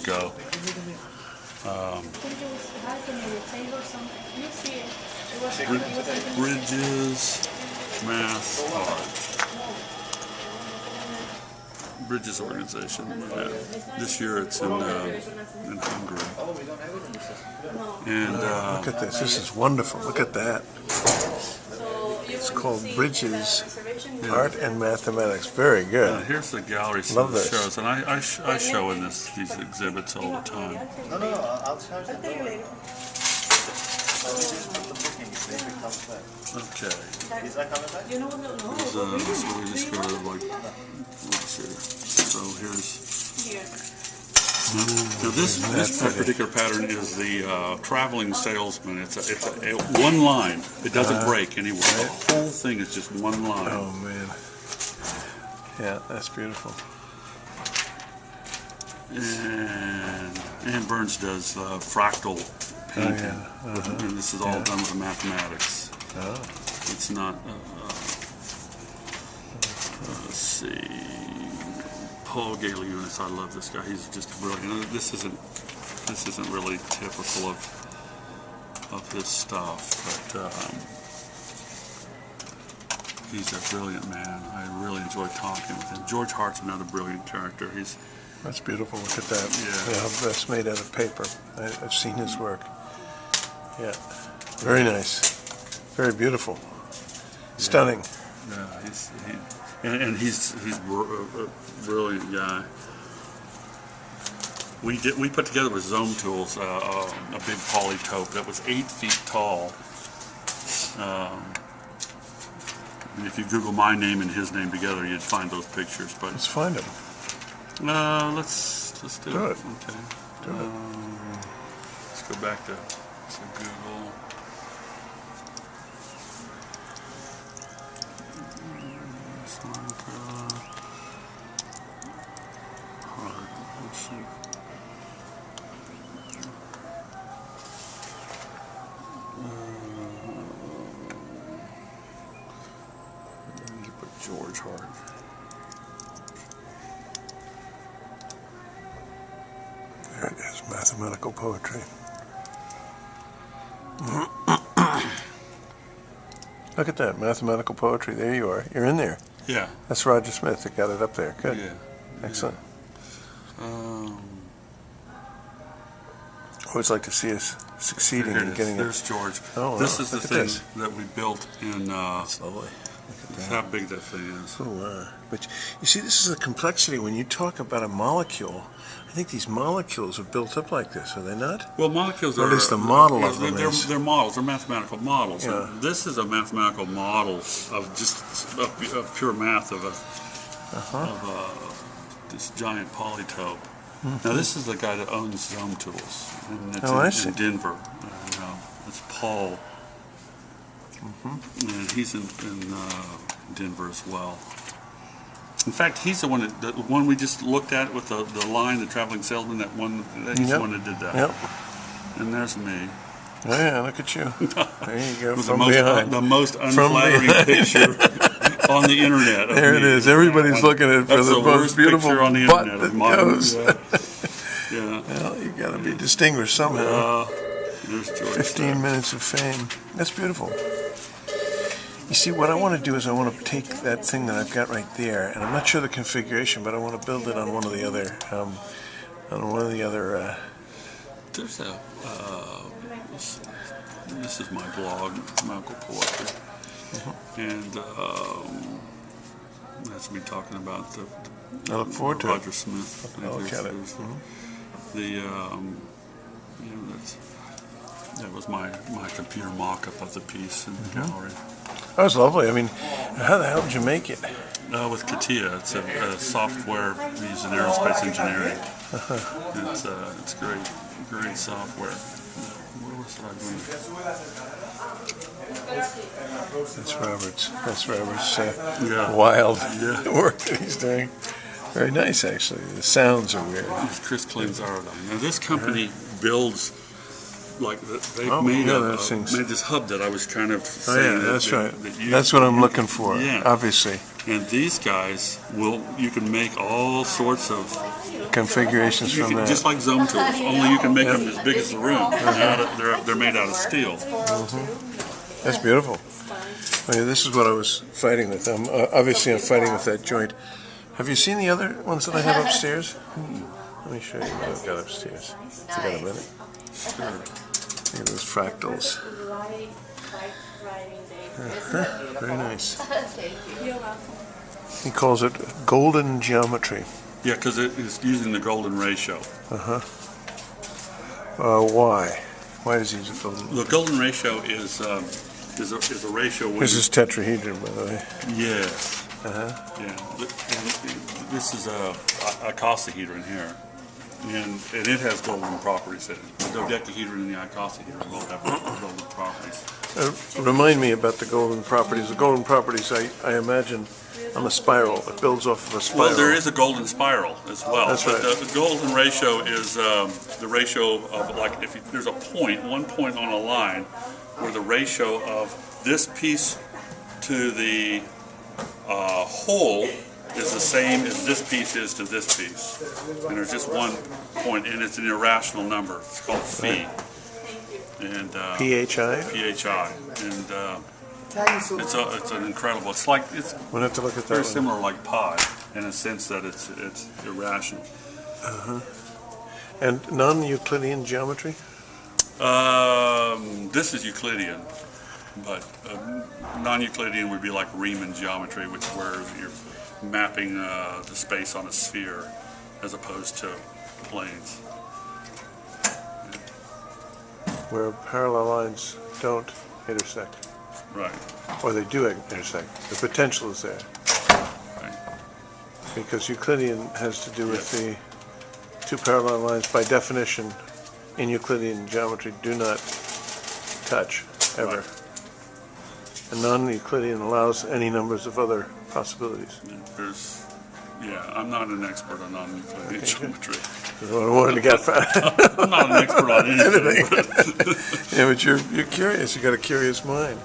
things go. Bridges, Math, Art. Bridges organization. This year it's in Hungary. And look at this. This is wonderful. Look at that. It's called Bridges, Art and Mathematics. Very good. Here's the gallery Love this. shows, and I show in these exhibits all the time. Okay. So we just go to like, let's see. So here's. Now this particular pattern is the traveling salesman. It's a one line. It doesn't break anywhere. The whole thing is just one line. Oh man. Yeah, that's beautiful. And Burns does fractal painting, Oh, yeah. and this is all done with mathematics. Oh. It's not. Let's see. Paul Galeonis, I love this guy. He's just brilliant. This isn't really typical of his stuff, but he's a brilliant man. I really enjoy talking with him. George Hart's another brilliant character. That's beautiful. Look at that. Yeah. That's made out of paper. I've seen his work. Yeah. Very nice. Very beautiful. Stunning. Yeah, he's a brilliant guy. We put together with Zoom Tools a big polytope that was 8 feet tall. And if you Google my name and his name together, you'd find those pictures. But let's find them. Let's do it. Okay. Do it. Let's go back to Google. George Hart. There it is, mathematical poetry. Look at that, mathematical poetry. There you are. You're in there. Yeah. That's Roger Smith that got it up there. Good. Yeah. Excellent. Always like to see us succeeding in getting it. There's George. Oh, this wow. is the Look at thing this. that we built in. That's lovely. How big that thing is. Oh, but you see, this is the complexity. When you talk about a molecule, I think these molecules are built up like this, are they not? Well, molecules are. Or at least the model of them is. They're models. They're mathematical models. Yeah. And this is a mathematical model of just of pure math of this giant polytope. Now, this is the guy that owns Zoom Tools, and it's in Denver. It's Paul. And he's in Denver as well. In fact, he's the one we just looked at with the line, the traveling salesman. He's the one that did that. Yep. And there's me. Oh, yeah, look at you. There you go. With From behind. the most unflattering picture on the internet. There it is. Everybody's looking at it for the most beautiful picture on the butt internet that goes. Yeah. Well, you got to be distinguished somehow. There's George. 15 minutes of fame. That's beautiful. You see, what I want to do is I want to take that thing that I've got right there, and I'm not sure the configuration, but I want to build it on one of the other, There's a. This is my blog, Mathematical Poetry, and that's me talking about I look forward to Roger it. Smith. I'll look at it. That was my computer mock-up of the piece in the gallery. That was lovely. I mean, how the hell did you make it? With CATIA, it's a software used in aerospace engineering. It's great software. Where was I That's Robert's wild work that he's doing. Very nice, actually. The sounds are weird. It's Chris Clinzaro. Now, this company builds. They've made this hub that I was kind of saying. That's right. That's what I'm looking for, yeah. obviously. And these guys you can make all sorts of configurations from that. Just like zone tools, only you can make them as big as the room. They're made out of steel. That's beautiful. Okay, this is what I was fighting with. Obviously, I'm fighting with that joint. Have you seen the other ones that I have upstairs? Let me show you what I've got upstairs. If you got a minute. Sure. Look at those fractals. Very nice. He calls it golden geometry. Yeah, because it is using the golden ratio. Why? Why does he use a golden? The golden ratio is a ratio. When This is tetrahedron, by the way. Yes. Yeah. This is a icosahedron here, and it has golden properties in it. The dodecahedron and the icosahedron both have golden properties. Remind me about the golden properties. The golden properties, I imagine, on a spiral. It builds off of a spiral. Well, there is a golden spiral as well. That's right. But the golden ratio is the ratio of, like, if there's one point on a line where the ratio of this piece to the whole is the same as this piece is to this piece. And there's just one point, and it's an irrational number. It's called phi. And PHI? PHI. And it's an incredible. We'll have to look at that very one. similar like pi in a sense that it's irrational. And non-Euclidean geometry? This is Euclidean, but non-Euclidean would be like Riemann geometry, which where you're mapping the space on a sphere as opposed to planes. Where parallel lines don't intersect. Right. Or they do intersect. The potential is there. Right. Because Euclidean has to do with the two parallel lines. By definition, in Euclidean geometry, do not touch, ever. Right. And non-Euclidean allows any numbers of other possibilities. I'm not an expert on non-Euclidean geometry. I wanted to get I'm not an expert on anything. Yeah, but you're curious. You got a curious mind.